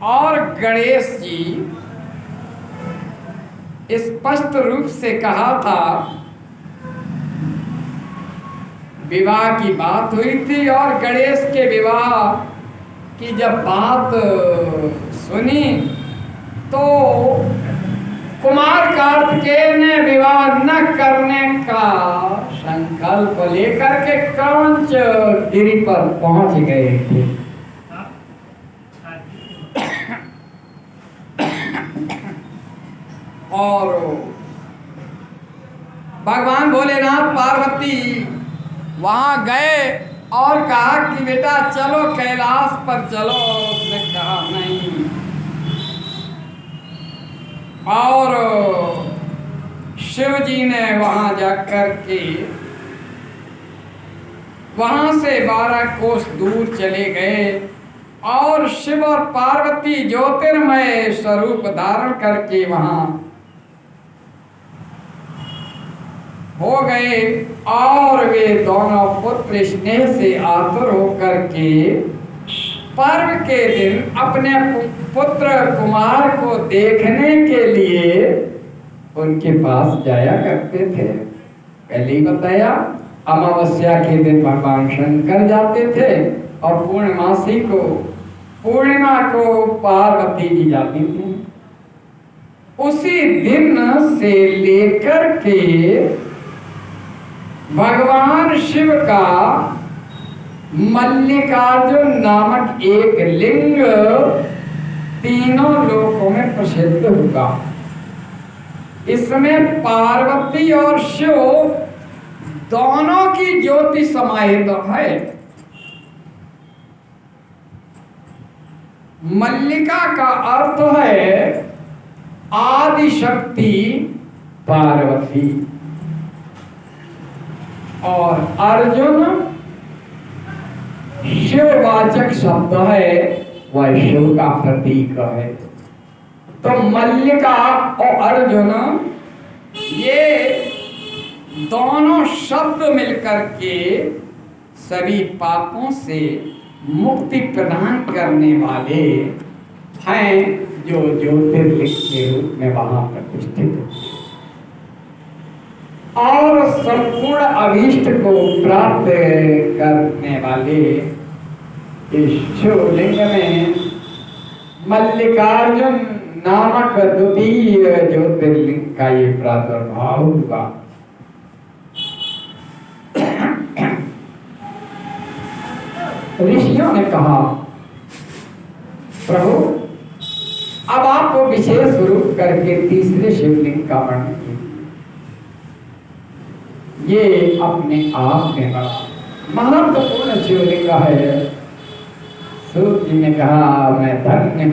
और गणेश जी स्पष्ट रूप से कहा था, विवाह की बात हुई थी और गणेश के विवाह की जब बात सुनी तो कुमार कार्तिकेय ने विवाह न करने का संकल्प लेकर के क्रौंच गिरी पर पहुंच गए थे। और भगवान भोलेनाथ पार्वती वहां गए और कहा कि बेटा चलो कैलाश पर चलो। उसने कहा नहीं। और शिव जी ने वहां जाकर के वहां से 12 कोस दूर चले गए और शिव और पार्वती ज्योतिर्मय स्वरूप धारण करके वहां हो गए। और वे दोनों पुत्र स्नेह से आतुर होकर के पर्व के दिन अपने पुत्र कुमार को देखने के लिए उनके पास जाया करते थे। पहले ही बताया, अमावस्या के दिन भगवान शंकर जाते थे और पूर्णिमा को पार्वती जी जाती थी। उसी दिन से लेकर के भगवान शिव का मल्लिकार्जुन नामक एक लिंग तीनों लोकों में प्रसिद्ध हुआ। इसमें पार्वती और शिव दोनों की ज्योति समाहित है। मल्लिका का अर्थ है आदि शक्ति पार्वती और अर्जुन शिववाचक शब्द है, वह शिव का प्रतीक है। तो मल्लिका और अर्जुन ये दोनों शब्द मिलकर के सभी पापों से मुक्ति प्रदान करने वाले हैं, जो ज्योतिर्लिंग के रूप में वहां प्रतिष्ठित और संपूर्ण अभीष्ट को प्राप्त करने वाले इस शिवलिंग में मल्लिकार्जुन नामक द्वितीय ज्योतिर्लिंग का ये प्रादुर्भाव हुआ। ऋषियों ने कहा, प्रभु अब आपको विशेष रूप करके तीसरे शिवलिंग का वर्णन कीजिए। ये अपने आप में बड़ा महत्वपूर्ण शिवलिंग है। सूत जी ने कहा, मैं धन्य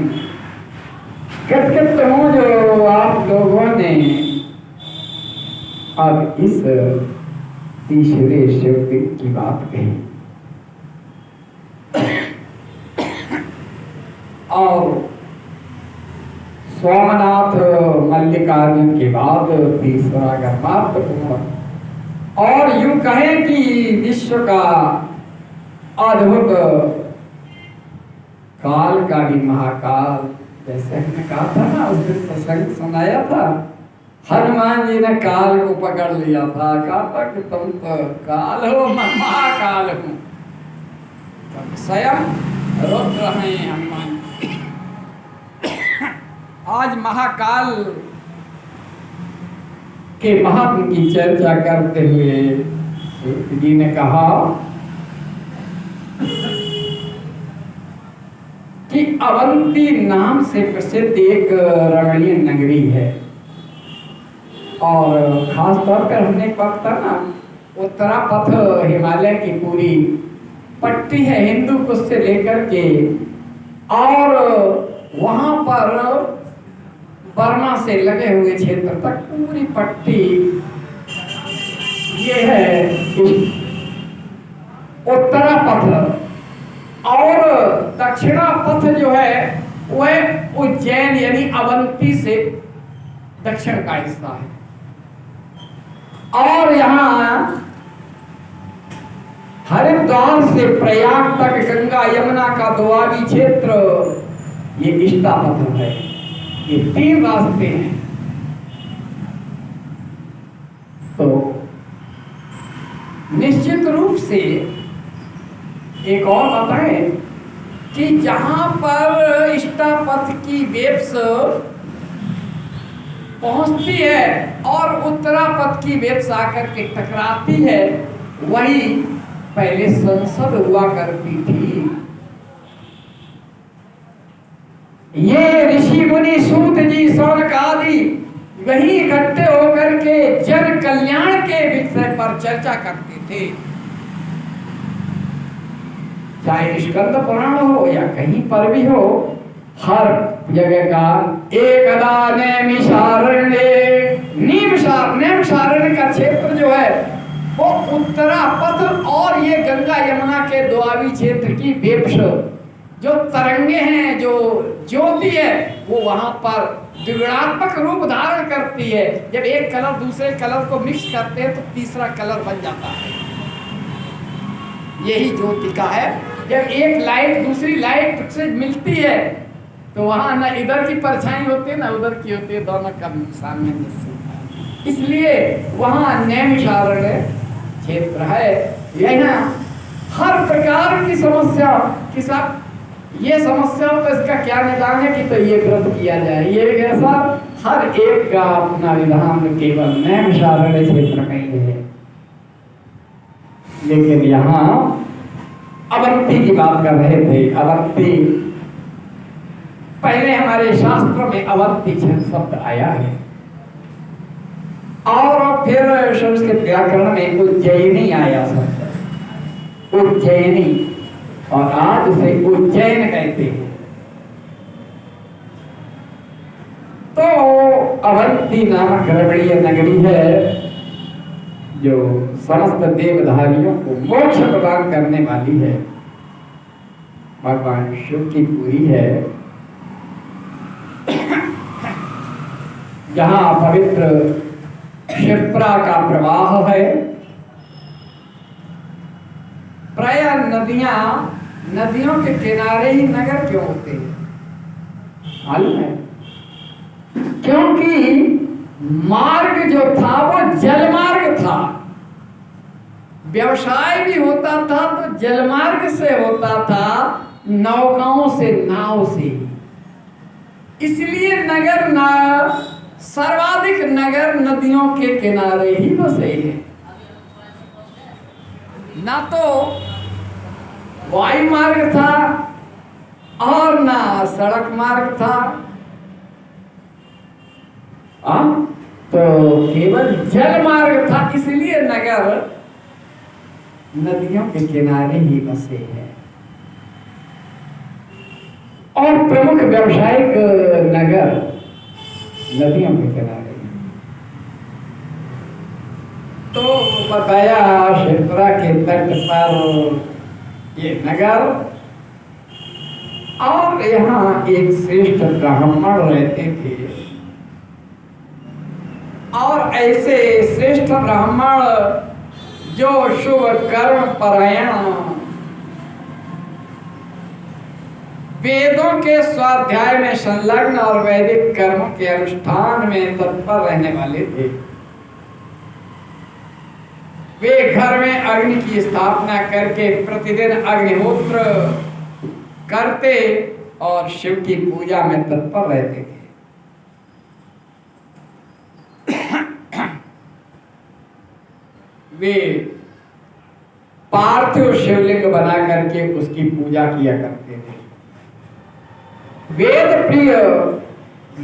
कृतकृत हूं जो आप लोगों ने अब इस तीसरे शिवलिंग की बात कही। और सोमनाथ मल्लिकार्जुन के बाद तीसरा महत्वपूर्ण और यूं कहें कि विश्व का अद्भुत काल का भी महाकाल, जैसे हमने कहा था ना, उस दिन प्रसंग सुनाया था, हनुमान जी ने काल को पकड़ लिया था, कहा था कि तुम तो काल हो, मैं महाकाल हूं। स्वयं रुद्र हैं हनुमान। आज महाकाल के महात्म की चर्चा करते हुए जी ने कहा कि अवंती नाम से प्रसिद्ध एक रमणीय नगरी है। और खास तौर पर हमने पढ़ता ना, उत्तरापथ हिमालय की पूरी पट्टी है हिंदू कुश से लेकर के, और वहां पर बर्मा से लगे हुए क्षेत्र तक पूरी पट्टी ये है उत्तरा पथ। और दक्षिणा पथ जो है वह उज्जैन यानी अवंती से दक्षिण का हिस्सा है। और यहाँ हरिद्वार से प्रयाग तक गंगा यमुना का दोआबी क्षेत्र, ये इष्टापथ है। ये 3 रास्ते हैं। तो निश्चित रूप से एक और बताएं कि जहां पर इष्टापथ की वेब्स पहुंचती है और उत्तरापथ की वेब्स आकर के टकराती है, वही पहले संसद हुआ करती थी। ये ऋषि मुनि सूत जी सौनक आदि वही इकट्ठे होकर के जन कल्याण के विषय पर चर्चा करते थे। चाहे स्कंद पुराण हो या कहीं पर भी हो, हर जगह का एकदा नैमिषारण्य का क्षेत्र जो है वो उत्तरापथ और ये गंगा यमुना के दोआबी क्षेत्र की वेब्स जो तरंगे हैं, जो ज्योति है, वो वहां पर द्विगुणात्मक रूप धारण करती है। जब एक कलर दूसरे कलर को मिक्स करते हैं तो तीसरा कलर बन जाता है। यही ज्योति का है। जब एक लाइट दूसरी लाइट से मिलती है तो वहां न इधर की परछाई होती है न उधर की होती है, दोनों का सामंजस्य होता है। इसलिए वहां नैमिषारण्य क्षेत्र है। यहाँ हर प्रकार की समस्या के साथ ये समस्या हो तो इसका क्या निदान है कि तो ये व्रत किया जाए। ये ऐसा हर एक का अपना विधान केवल नैमिषारण्य क्षेत्र में ही है। लेकिन यहाँ अवंती की बात कर रहे थे। अवंती पहले हमारे शास्त्रों में अवंती शब्द आया है और फिर संस्कृत व्याकरण में उज्जैनी आया शब्द, उज्जैनी, और आज उसे उज्जैन कहते हैं। तो अवंती नामक रमणीय नगरी है जो समस्त देवधारियों को मोक्ष प्रदान करने वाली है। भगवान शिव की पूरी है, जहां पवित्र क्षिप्रा का प्रवाह है। प्राय नदियों के किनारे ही नगर क्यों होते हैं मालूम है? क्योंकि मार्ग जो था वो जलमार्ग था। व्यवसाय भी होता था तो जलमार्ग से होता था, नौकाओं से, नाव से। इसलिए सर्वाधिक नगर नदियों के किनारे ही बसे हैं। ना तो वायु मार्ग था और ना सड़क मार्ग था, तो केवल जल मार्ग था। इसलिए नगर नदियों के किनारे ही बसे हैं। और प्रमुख व्यावसायिक नगर नदियों के किनारे। तो बताया क्षिप्रा के तट पर ये नगर, और यहाँ एक श्रेष्ठ ब्राह्मण रहते थे। और ऐसे श्रेष्ठ ब्राह्मण जो शुभ कर्म परायण, वेदों के स्वाध्याय में संलग्न और वैदिक कर्मों के अनुष्ठान में तत्पर रहने वाले थे। वे घर में अग्नि की स्थापना करके प्रतिदिन अग्निहोत्र करते और शिव की पूजा में तत्पर रहते थे। वे पार्थिव शिवलिंग बना करके उसकी पूजा किया करते थे। वेद प्रिय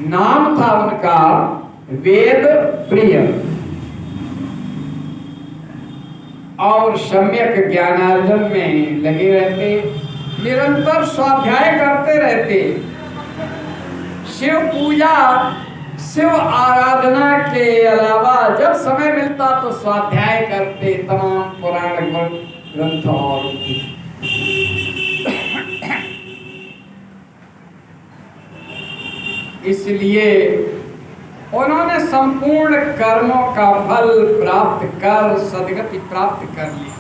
नाम था उनका, वेद प्रिय, और सम्यक ज्ञानार्जन में लगे रहते, निरंतर स्वाध्याय करते रहते। शिव पूजा, शिव आराधना के अलावा जब समय मिलता तो स्वाध्याय करते तमाम पुराण ग्रंथ और इसलिए उन्होंने संपूर्ण कर्मों का फल प्राप्त कर सदगति प्राप्त कर ली।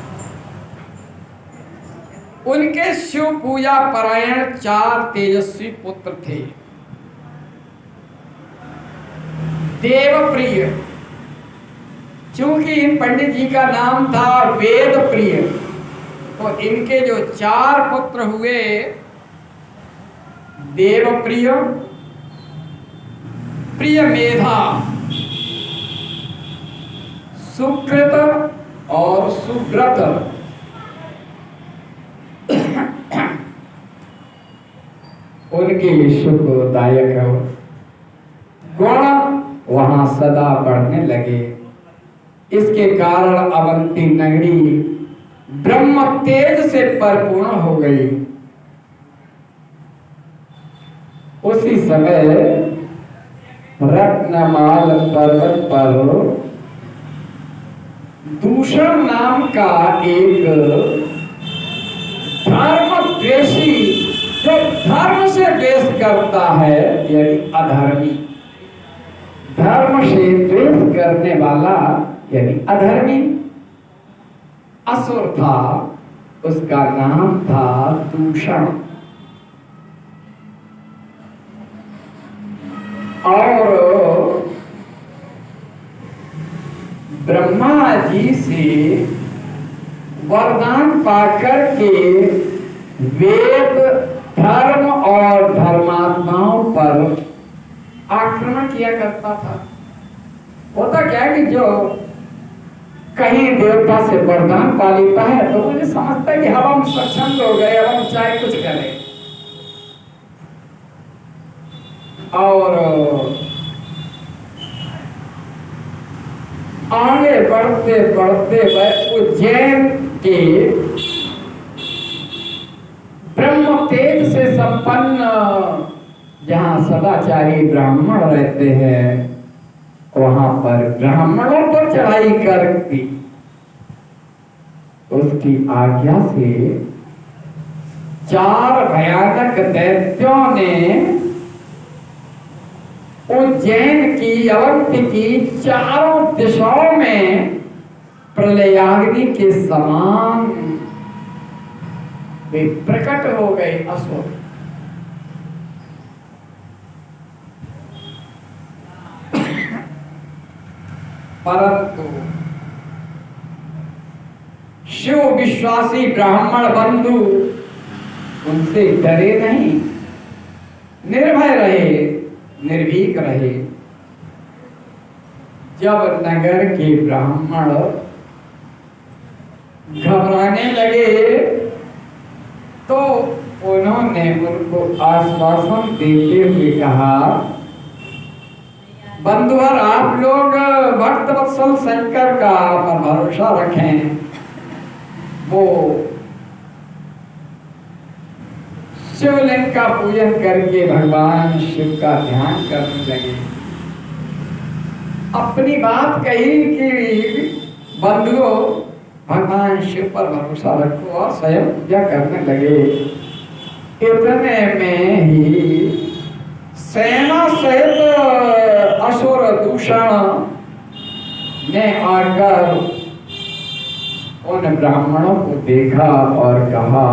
उनके शिव पूजा परायण 4 तेजस्वी पुत्र थे। देवप्रिय, चूंकि इन पंडित जी का नाम था वेद प्रिय, तो इनके जो 4 पुत्र हुए, देवप्रिय, प्रिय मेधा, सुकृत और सुव्रत। उनके सुखदायक गुण वहां सदा बढ़ने लगे। इसके कारण अवंती नगरी ब्रह्म तेज से परिपूर्ण हो गई। उसी समय रत्नमाल पर्वत पर दूषण नाम का एक धर्मद्वेषी, जो धर्म से द्वेष करता है, यानी अधर्मी, धर्म से द्वेष करने वाला यानी अधर्मी असुर था। उसका नाम था दूषण। और ब्रह्मा जी से वरदान पाकर के वेद, धर्म और धर्मात्माओं पर आक्रमण किया करता था। होता क्या है कि जो कहीं देवता से वरदान पा लेता है तो मुझे समझता है कि अब हम सक्षम हो गए, अब हम चाहे कुछ करें। और आगे बढ़ते बढ़ते उज्जैन के ब्रह्म तेज से संपन्न जहाँ सदाचारी ब्राह्मण रहते हैं, वहां पर ब्राह्मणों पर चढ़ाई करती। उसकी आज्ञा से 4 भयानक दैत्यों ने उज्जैन की, अवंती की चारों दिशाओं में प्रलयाग्नि के समान वे प्रकट हो गए असुर। परंतु शिव विश्वासी ब्राह्मण बंधु उनसे डरे नहीं, निर्भय रहे, निर्भीक रहे। जब नगर के ब्राह्मण घबराने लगे तो उन्होंने उनको आश्वासन देते हुए कहा, बंधुवर, आप लोग भक्त वत्सल शंकर का पर भरोसा रखें। वो शिवलिंग का पूजन करके भगवान शिव का ध्यान करने लगे। अपनी बात कही कि बंधुओं, भगवान शिव पर भरोसा रखो, और स्वयं पूजा करने लगे। इतने में ही सेना सहित असुर दूषण ने आकर उन ब्राह्मणों को देखा और कहा,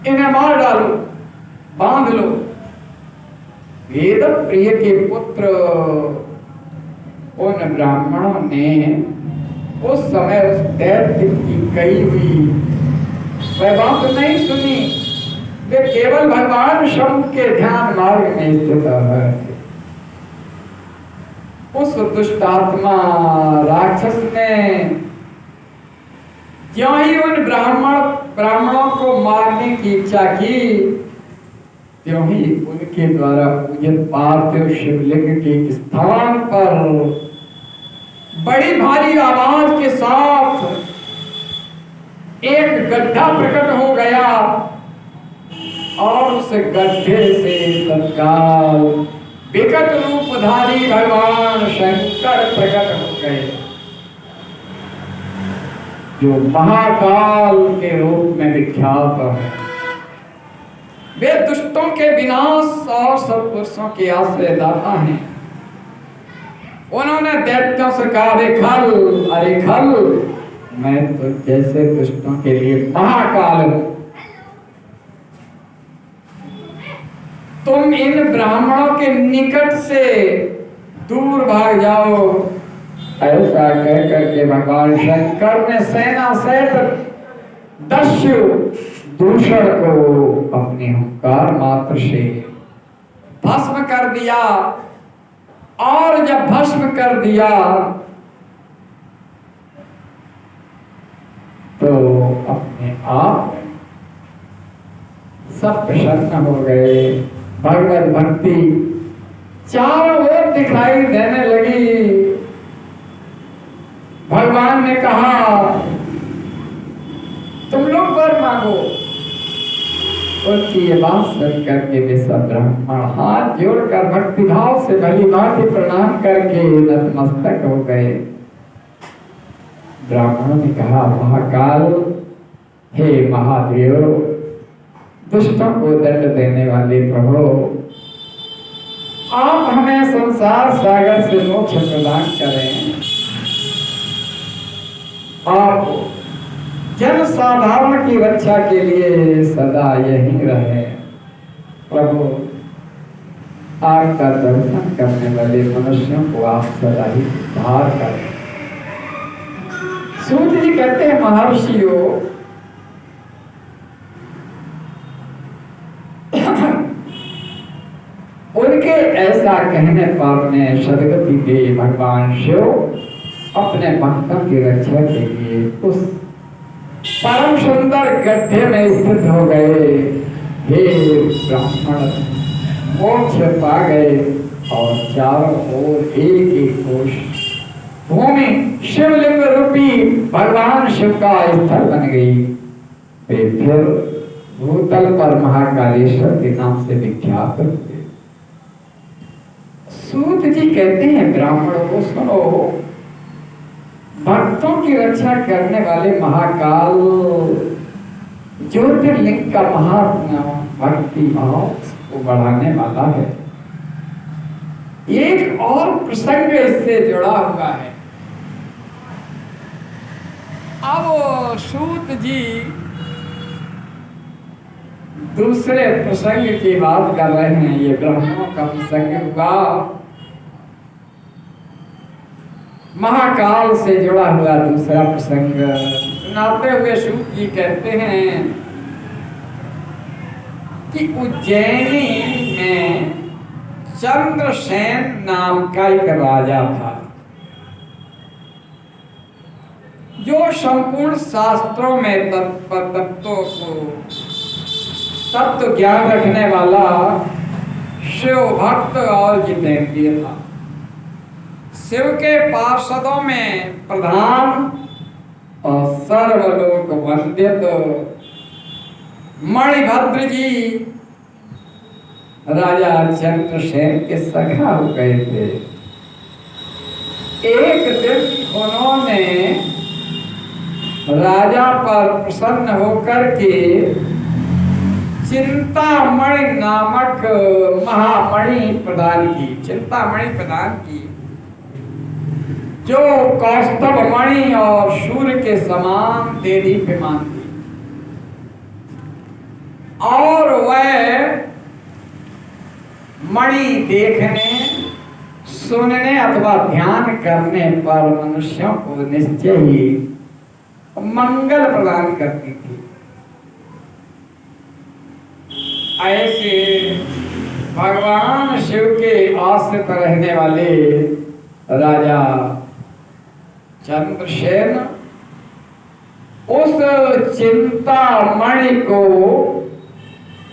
इन्हें मार डालो, बांध लो। वेद प्रिय के पुत्र उन ब्राह्मणों ने उस समय उस दैत्य की कही हुई वह बात नहीं सुनी। वे केवल भगवान शंभ के ध्यान मार्ग में स्थित है। उस दुष्टात्मा राक्षस ने ज्यों ही उन ब्राह्मणों को मारने की इच्छा की, त्यों ही उनके द्वारा पूजित पार्थिव शिवलिंग के स्थान पर बड़ी भारी आवाज के साथ एक गड्ढा प्रकट हो गया और उस गड्ढे से तत्काल विकट रूपधारी भगवान शंकर प्रकट हो गए, जो महाकाल के रूप में विख्यात है। वे दुष्टों के विनाश और सत्पुरुषों के आश्रयदाता हैं। उन्होंने दैत्यों से कहा, अरे खल, मैं तो जैसे दुष्टों के लिए महाकाल हूं। तुम इन ब्राह्मणों के निकट से दूर भाग जाओ। ऐसा कह करके भगवान शंकर ने सेना सहित दस्यु दूषण को अपने हुंकार मात्र से भस्म कर दिया। और जब भस्म कर दिया तो अपने आप सब प्रसन्न हो गए। भगवत भक्ति चारों ओर दिखाई देने लगी। भगवान ने कहा तुम लोग वर मांगो। उसकी ये बात सुन करके वे सब ब्राह्मण हाथ जोड़कर भक्ति भाव से भली भांति प्रणाम करके नतमस्तक हो गए। ब्राह्मणों ने कहा महाकाल, हे महादेव, दुष्टों को दंड देने वाले प्रभु, आप हमें संसार सागर से मोक्ष प्रदान करें। आप जन साधारण की रक्षा के लिए सदा यहीं रहे। प्रभु, आपका दर्शन करने वाले मनुष्यों को आप सदा ही उद्धार करें। सूत जी कहते हैं महर्षियों, उनके ऐसा कहने पर ने सदगति दे भगवान शिव अपने भक्तों की रक्षा के लिए उस परम सुंदर गड्ढे में स्थित हो गए। हे ब्राह्मण, मोक्ष पा गए और चारों ओर एक एक कोश भूमि शिवलिंग रूपी भगवान शिव का स्थल बन गई। वे फिर भूतल पर महाकालेश्वर के नाम से विख्यात हुए। सूत जी कहते हैं ब्राह्मणों को सुनो, भक्तों की रक्षा करने वाले महाकाल ज्योतिर्लिंग का महात्मा भक्ति भाव को बढ़ाने वाला है। एक और प्रसंग इससे जुड़ा हुआ है। अब सूत जी दूसरे प्रसंग की बात कर रहे हैं। ये ब्राह्मणों का प्रसंग हुआ, महाकाल से जुड़ा हुआ दूसरा प्रसंग सुनाते हुए सूत जी कहते हैं कि उज्जैनी में चंद्रसेन नाम का एक राजा था, जो संपूर्ण शास्त्रों में तत्वों को तत्व ज्ञान रखने वाला शिव भक्त और जितेंद्रिय था। शिव के पार्षदों में प्रधान और सर्वलोक वंदित मणिभद्र जी राजा चंद्रसेन के सखा हो गए थे। एक दिन उन्होंने राजा पर प्रसन्न होकर के चिंतामणि नामक महामणि प्रदान की। चिंतामणि प्रदान की जो कौस्तभ मणि और सूर्य के समान देदीप्यमान थी। और वह मणि देखने, सुनने अथवा ध्यान करने पर मनुष्यों को निश्चय ही मंगल प्रदान करती थी। ऐसे भगवान शिव के आश्रित रहने वाले राजा चंद्रसेन उस चिंतामणि को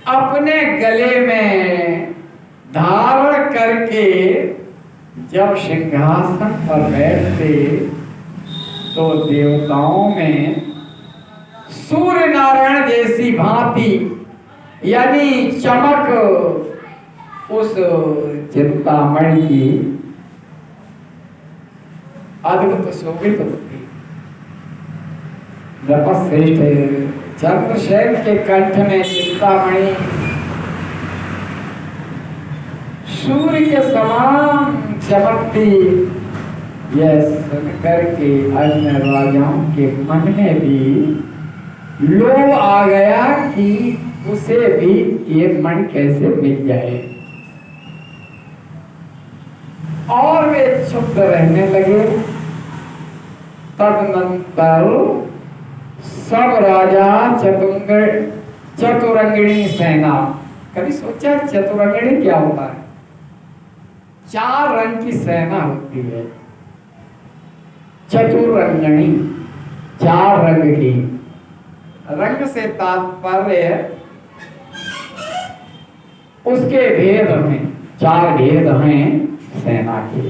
अपने गले में धारण करके जब सिंहासन पर बैठते तो देवताओं में सूर्य नारायण जैसी भांति यानी चमक उस चिंतामणि की अद्भुत शोभित होती। नपश्रेष्ठ चंद्रसेन के कंठ में चिंतामणि सूर्य के समान चमकती यह सुन करके अन्य राजाओं के मन में भी लोभ आ गया कि उसे भी ये मन कैसे मिल जाए, और वे चुप रहने लगे। तदनंतर सब राजा चतुरंगिणी सेना, कभी सोचा चतुरंगिणी क्या होता है? 4 रंग की सेना होती है चतुरंगिणी, 4 रंग की। रंग से तात्पर्य उसके भेद में, 4 भेद हैं सेना के।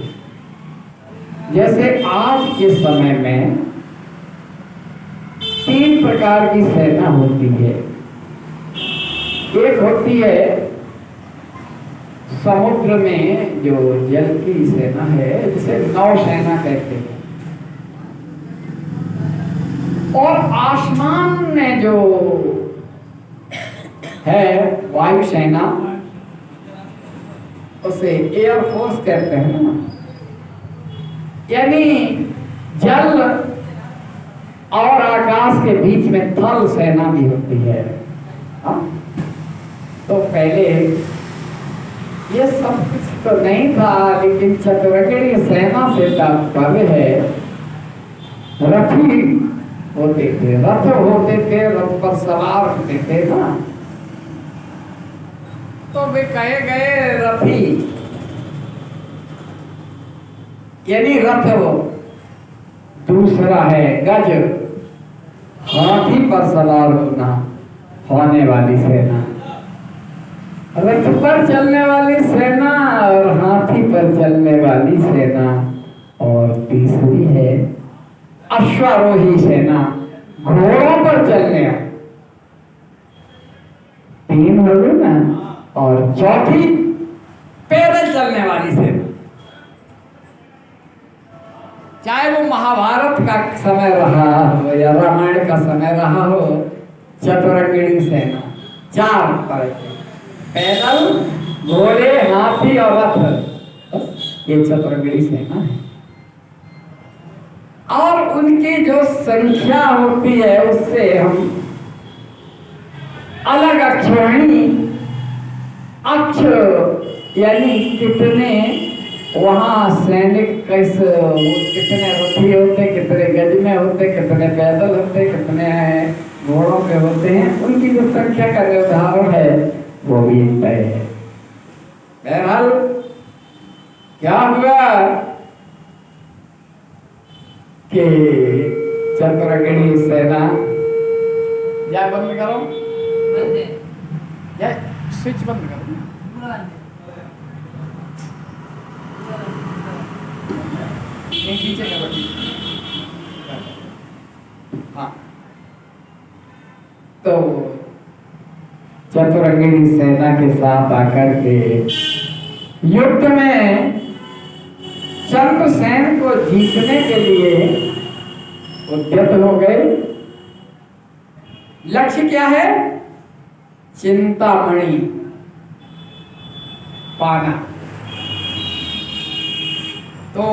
जैसे आज के समय में 3 प्रकार की सेना होती है। एक होती है समुद्र में जो जल की सेना है, जिसे नौसेना कहते हैं, और आसमान में जो है वायुसेना, उसे एयरफोर्स कहते हैं ना। यानी जल और आकाश के बीच में थल सेना भी होती है। हा? तो पहले ये सब कुछ तो नहीं था, लेकिन चतुरंगिणी सेना से तात्पर्य है रथी होते थे, रथ होते थे, रथ पर सवार होते थे ना, तो वे कहे गए रथी, यानी रथ हो। दूसरा है गज, हाथी पर सवार होने वाली सेना। रथ पर चलने वाली सेना और हाथी पर चलने वाली सेना, और तीसरी है अश्वारोही सेना, घोड़ों पर चलने। 3 हो गए ना, और चौथी पैदल चलने वाली सेना। चाहे वो महाभारत का समय रहा हो या रामायण का समय रहा हो, चतुरंगिणी सेना 4 तरह के, पैदल, घोड़े, हाथी और रथ, ये चतुरंगिणी सेना है। और उनकी जो संख्या होती है उससे हम अलग अक्षरणी, अक्षर यानी कितने वहां सैनिक कैसे, कितने रथी होते, कितने गज में होते, कितने पैदल होते, कितने घोड़ों पे होते हैं, उनकी जो संख्या का निर्धारण है वो भी तय है। बहरहाल क्या हुआ कि चतुरंगिणी सेना, या बंद करो, या स्विच बंद करो, नीचे करो। हाँ, तो चतुरंगिणी सेना के साथ आकर के युद्ध में चंद्रसेन को जीतने के लिए उद्यत हो गए। लक्ष्य क्या है? चिंतामणि पाना। तो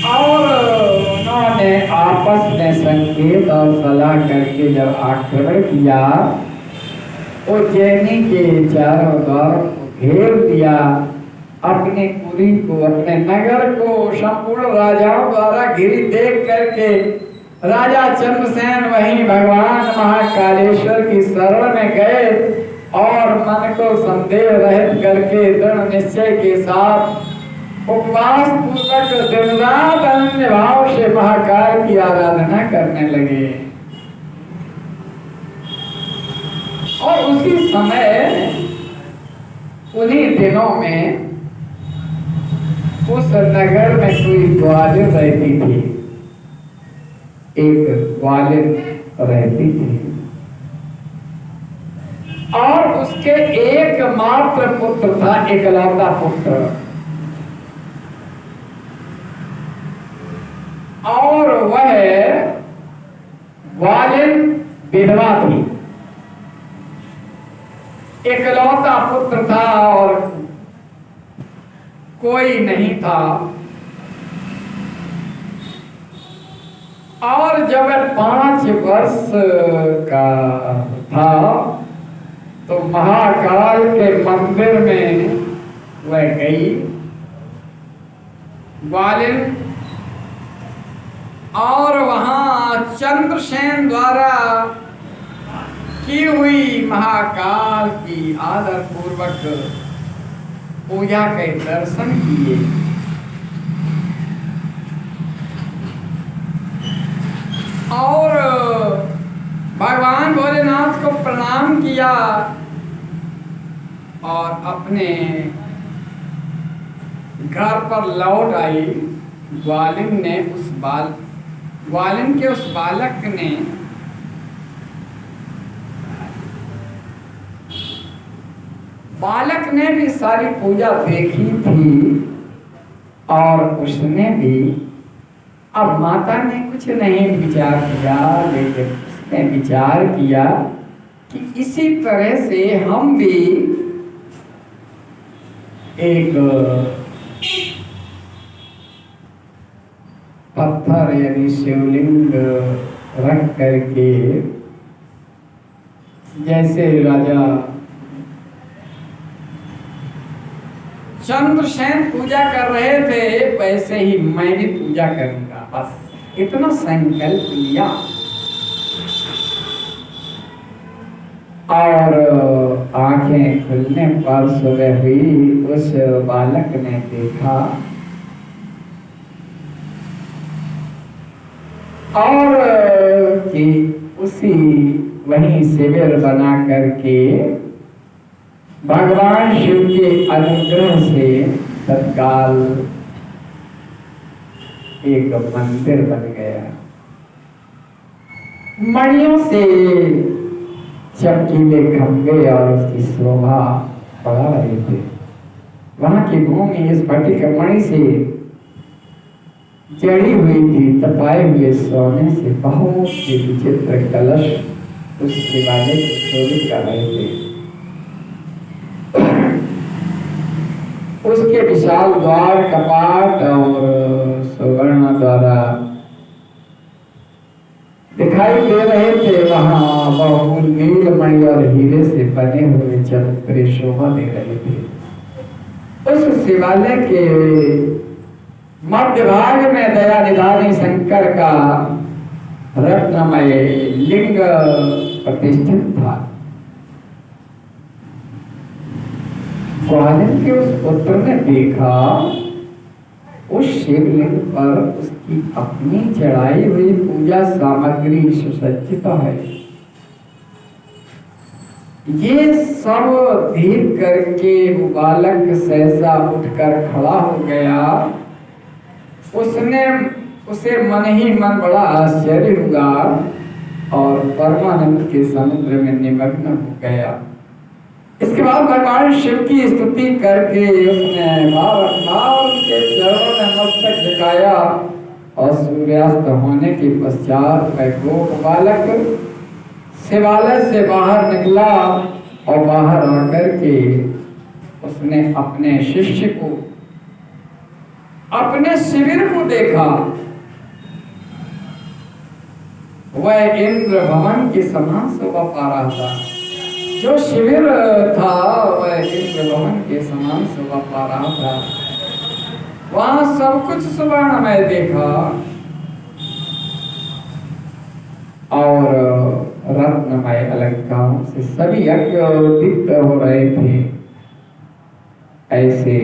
और उन्होंने आपस में संकेत और सलाह करके जब आक्रमण किया, उज्जैनी के चारों द्वारों को घेर दिया, अपने पुरी को, अपने नगर को संपूर्ण राजाओं द्वारा घिरी देख करके राजा चंद्रसेन वहीं भगवान महाकालेश्वर की शरण में गए और मन को संदेह रहित करके दृढ़ निश्चय के साथ उपवास पूर्वक दिन रात अनन्य भाव से महाकाल की आराधना करने लगे। और उसी समय उन्हीं दिनों में उस नगर में कोई ग्वालिन रहती थी, एक ग्वालिन रहती थी, और उसके एकमात्र पुत्र था, एकलौता पुत्र, और वह ग्वालिन विधवा थी। एकलौता पुत्र था और कोई नहीं था। और जब वह 5 वर्ष का था तो महाकाल के मंदिर में वह गई ग्वालिन, और वहां चंद्रसेन द्वारा की हुई महाकाल की आदर पूर्वक पूजा के दर्शन किए। और भगवान भोलेनाथ को प्रणाम किया और अपने घर पर लौट आई। ग्वालिन के उस बालक ने भी सारी पूजा देखी थी और उसने भी, अब माता ने कुछ नहीं विचार किया, लेकिन उसने विचार किया कि इसी तरह से हम भी एक पत्थर यानी शिवलिंग रख करके, जैसे राजा चंद्रसेन पूजा कर रहे थे वैसे ही मैं भी पूजा करूंगा, बस इतना संकल्प लिया। और आंखें खुलने पर सुबह हुई, उस बालक ने देखा और कि उसी वहीं शिविर बना करके भगवान शिव के अनुग्रह से तत्काल एक मंदिर बन गया। मणियों से चमकीले खंभे और उसकी शोभा बढ़ा रहे थे। वहां की भूमि इस स्फटिक मणि से जड़ी हुई थी, तपाए हुए सोने से बहुत से विचित्र कलश उस शिवालय को शोभित कर रहे थे। उसके विशाल द्वार, कपाट और सुवर्ण द्वारा दिखाई दे रहे थे। वहां बहु नीलमणि और हीरे से बने हुए चबूतरे शोभा दे रहे थे। उस शिवालय के मध्य भाग में दया निधानी शंकर का रत्नमय लिंग प्रतिष्ठित था। ग्वालिन के उस पुत्र ने देखा उस शिवलिंग पर उसकी अपनी चढ़ाई हुई पूजा सामग्री सुसज्जित है। ये सब देख करके वो बालक सहसा उठकर खड़ा हो गया। उसे मन ही मन बड़ा आश्चर्य हुआ और परमानंद के समुद्र में निमग्न हो गया। इसके बाद भगवान शिव की स्तुति करके उसने बार के चरणों में मस्तक झुकाया और सूर्यास्त होने के पश्चात वह गोप बालक शिवालय से बाहर निकला और बाहर आकर के उसने अपने शिष्य को, अपने शिविर को देखा। वह इंद्र भवन के समान शोभा पा रहा था। जो शिविर था वह इंद्र भवन के समान शोभा पा रहा था। वहां सब कुछ सुवर्णमय देखा और रत्नमय अलंकारों से सभी अद्भुत हो रहे थे। ऐसे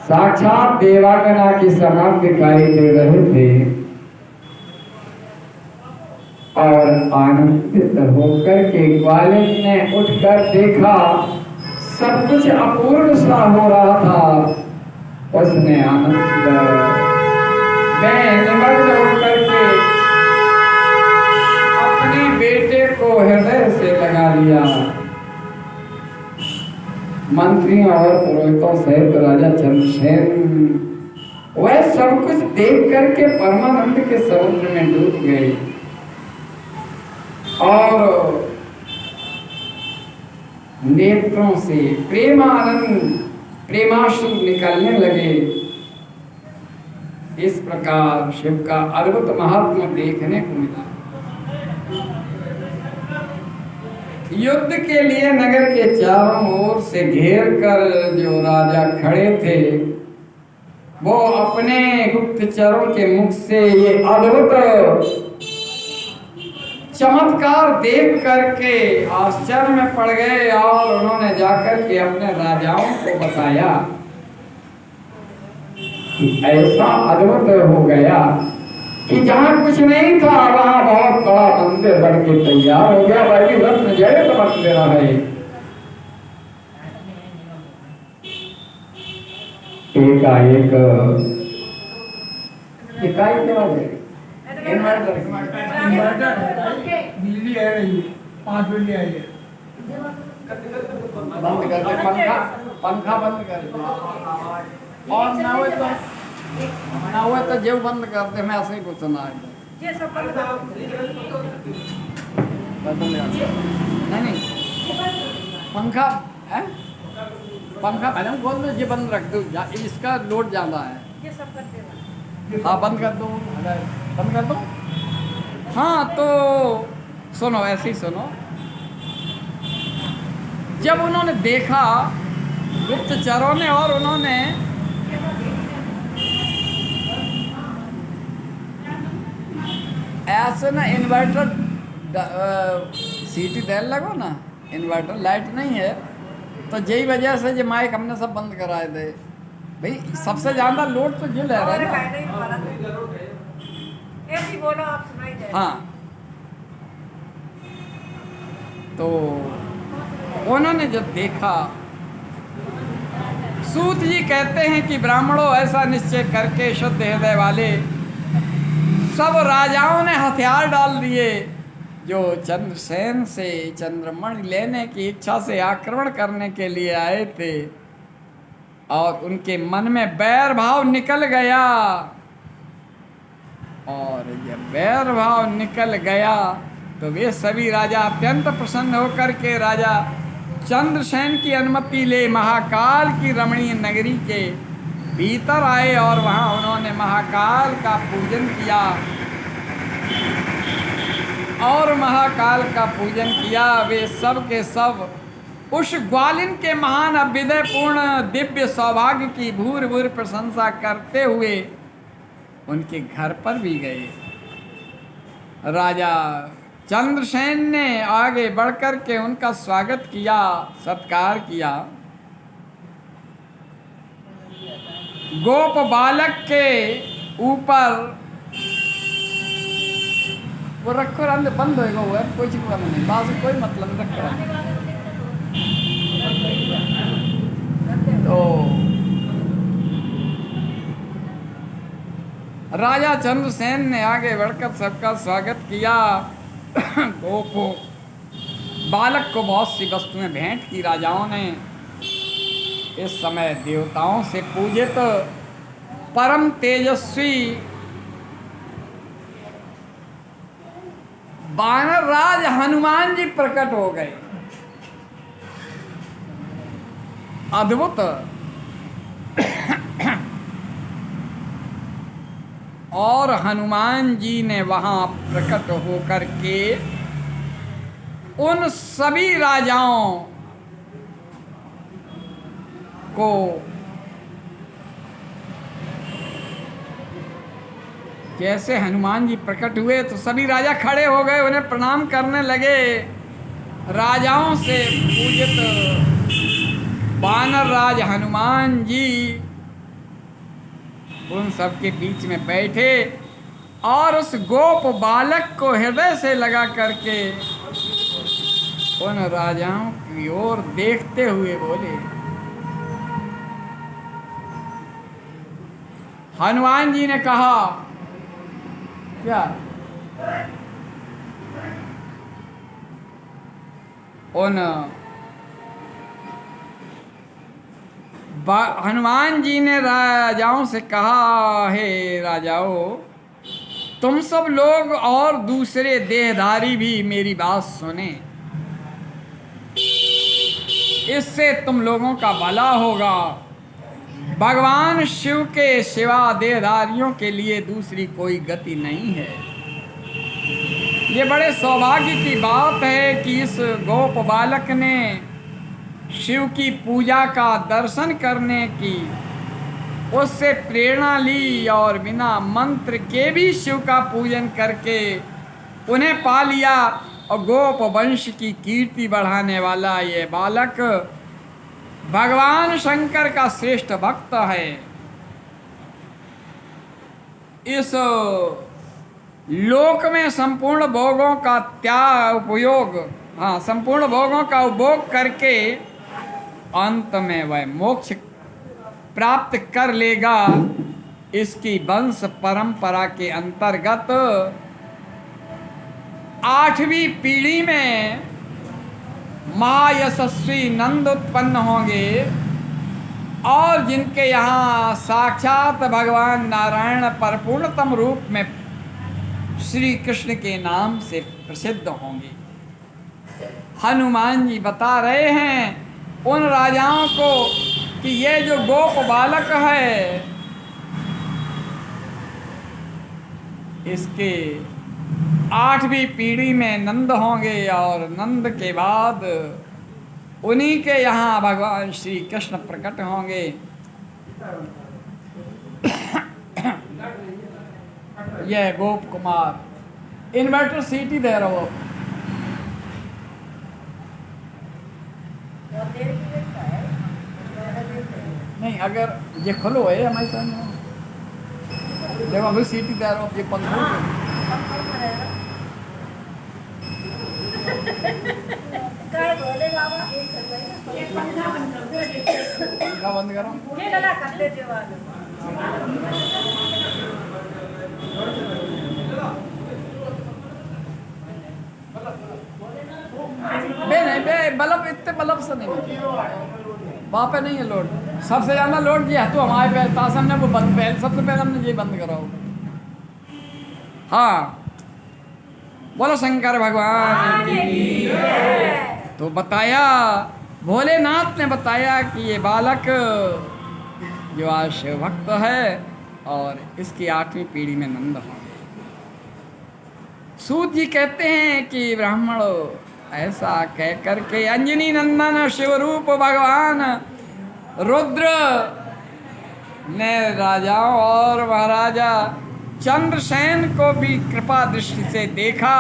साक्षात देवांगना के समान दिखाई दे रहे थे। और आनंदित होकर के ग्वालिन ने उठकर देखा, सब कुछ अपूर्व सा हो रहा था। उसने आनंद में निमग्न होकर के अपने बेटे को हृदय से लगा लिया। मंत्रियों और पुरोहितों सहित राजा चंद्रसेन वह सब कुछ देख करके परमानंद के समुद्र में डूब गए और नेत्रों से प्रेमानंद प्रेमाश्रु निकलने लगे। इस प्रकार शिव का अद्भुत महात्मा देखने को मिला। युद्ध के लिए नगर के चारों ओर से घेर कर जो राजा खड़े थे, वो अपने गुप्तचरों के मुख से ये अद्भुत चमत्कार देख करके आश्चर्य में पड़ गए और उन्होंने जाकर के अपने राजाओं को बताया कि ऐसा अद्भुत हो गया कि जहाँ कुछ नहीं था वहाँ बहुत बड़ा मंदिर बन के तैयार हो गया। भाई रत्न जय समझ ले रहा है। एकाएक बिजली आ रही है, 5 बिजली आई है। बंद कर दे पंखा, पंखा बंद कर दे। और ना हुए तो जेब बंद कर दे। मैं ऐसे ही कुछ ना ये सब बंद करो। नहीं पंखा है, पंखा मैडम बोल दो ये बंद रख दो, इसका लोड ज़्यादा है। ये सब कर देना। हाँ बंद कर दो, बंद कर दो। हाँ तो सुनो, ऐसे ही सुनो। जब उन्होंने देखा गुप्तचरों ने, और उन्होंने ऐसे ना इन्वर्टर सीटी देने लगो ना, इन्वर्टर लाइट नहीं है तो यही वजह से ये माइक हमने सब बंद कराए थे। भाई सबसे ज़्यादा लोड तो ये ले रहा है ना। ऐसी बोलो आप सुनाई दे। हाँ तो उन्होंने जब देखा, सूत जी कहते हैं कि ब्राह्मणों ऐसा निश्चय करके शुद्ध हृदय वाले सब राजाओं ने हथियार डाल दिए जो चंद्रसेन से चंद्रमणि लेने की इच्छा से आक्रमण करने के लिए आए थे, और उनके मन में बैर भाव निकल गया। और जब बैर भाव निकल गया तो वे सभी राजा अत्यंत प्रसन्न होकर के राजा चंद्रसेन की अनुमति ले महाकाल की रमणीय नगरी के भीतर आए और वहाँ उन्होंने महाकाल का पूजन किया। और महाकाल का पूजन किया। वे सब के सब उस ग्वालिन के महान अभ्युदयपूर्ण दिव्य सौभाग्य की भूर भूर प्रशंसा करते हुए उनके घर पर भी गए। राजा चंद्रसेन ने आगे बढ़कर के उनका स्वागत किया, सत्कार किया। गोप बालक के ऊपर वो रखो, रंग बंद होएगा, वो है कोई चीज बंद नहीं, बात से कोई मतलब रखो। तो राजा चंद्रसेन ने आगे बढ़कर सबका स्वागत किया। गोप बालक को बहुत सी वस्तुएं भेंट की राजाओं ने। इस समय देवताओं से पूजित परम तेजस्वी वानर राज हनुमान जी प्रकट हो गए। अद्भुत और हनुमान जी ने वहां प्रकट होकर के उन सभी राजाओं को जैसे हनुमान जी प्रकट हुए तो सभी राजा खड़े हो गए, उन्हें प्रणाम करने लगे। राजाओं से पूजित वानर राज हनुमान जी उन सब के बीच में बैठे और उस गोप बालक को हृदय से लगा करके उन राजाओं की ओर देखते हुए बोले। हनुमान जी ने कहा, क्या उन हनुमान जी ने राजाओं से कहा, हे राजाओं, तुम सब लोग और दूसरे देहधारी भी मेरी बात सुने। इससे तुम लोगों का भला होगा भगवान शिव के सिवा देहधारियों के लिए दूसरी कोई गति नहीं है। ये बड़े सौभाग्य की बात है कि इस गोप बालक ने शिव की पूजा का दर्शन करने की उससे प्रेरणा ली और बिना मंत्र के भी शिव का पूजन करके उन्हें पा लिया। और गोप वंश की कीर्ति बढ़ाने वाला ये बालक भगवान शंकर का श्रेष्ठ भक्त है। इस लोक में संपूर्ण भोगों का संपूर्ण भोगों का उपभोग करके अंत में वह मोक्ष प्राप्त कर लेगा। इसकी वंश परंपरा के अंतर्गत 8वीं पीढ़ी में महायशस्वी नंद उत्पन्न होंगे और जिनके यहाँ साक्षात भगवान नारायण परिपूर्णतम रूप में श्री कृष्ण के नाम से प्रसिद्ध होंगे। हनुमान जी बता रहे हैं उन राजाओं को कि ये जो गोप बालक है इसके 8वीं पीढ़ी में नंद होंगे और नंद के बाद उन्हीं के यहाँ भगवान श्री कृष्ण प्रकट होंगे। यह गोप कुमार इन्वर्टर सीटी दे रहा हो। नहीं अगर ये खुलो है हमारे सामने देखो अभी सीटी दे रहा हूँ ये पंखों बंद करो। बल्ब इतने बल्ब से नहीं वहाँ पे नहीं है लोड। सबसे ज़्यादा लोड ये है तो हमारे पे ताश हमने वो बंद पहले सबसे पहले हमने ये बंद कराओ। हाँ बोलो शंकर भगवान की। तो बताया भोलेनाथ ने बताया कि ये बालक जो आज शिव भक्त है और इसकी 8वीं पीढ़ी में नंद होंगे। सूत जी कहते हैं कि ब्राह्मण ऐसा कह करके अंजनी नंदन शिवरूप भगवान रुद्र ने राजाओं और महाराजा चंद्रसेन को भी कृपा दृष्टि से देखा।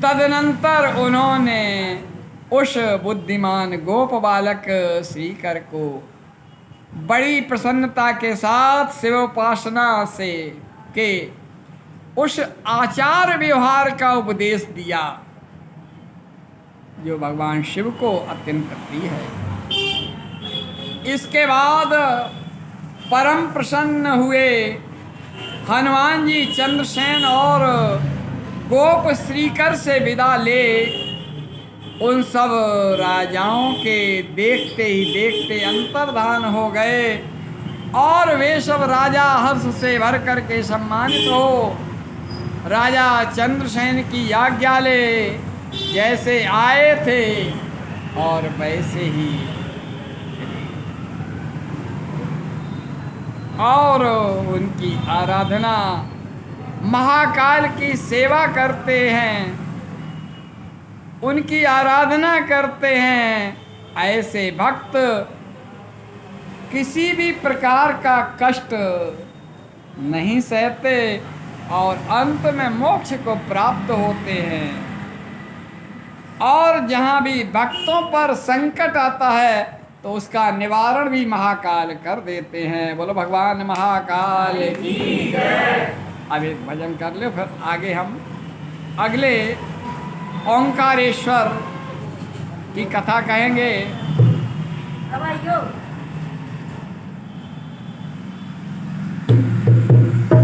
तदनंतर उन्होंने उस बुद्धिमान गोप बालक श्रीकर को बड़ी प्रसन्नता के साथ शिवोपासना से के उस आचार व्यवहार का उपदेश दिया जो भगवान शिव को अत्यंत प्रिय है। इसके बाद परम प्रसन्न हुए हनुमान जी चंद्रसेन और गोप श्रीकर से विदा ले उन सब राजाओं के देखते ही देखते अंतर्धान हो गए और वे सब राजा हर्ष से भर करके सम्मानित हो राजा चंद्रसेन की आज्ञा ले जैसे आए थे और वैसे ही और उनकी आराधना महाकाल की सेवा करते हैं, उनकी आराधना करते हैं। ऐसे भक्त किसी भी प्रकार का कष्ट नहीं सहते और अंत में मोक्ष को प्राप्त होते हैं। और जहाँ भी भक्तों पर संकट आता है तो उसका निवारण भी महाकाल कर देते हैं। बोलो भगवान महाकाल की जय। अब एक भजन कर लो फिर आगे हम अगले ओंकारेश्वर की कथा कहेंगे।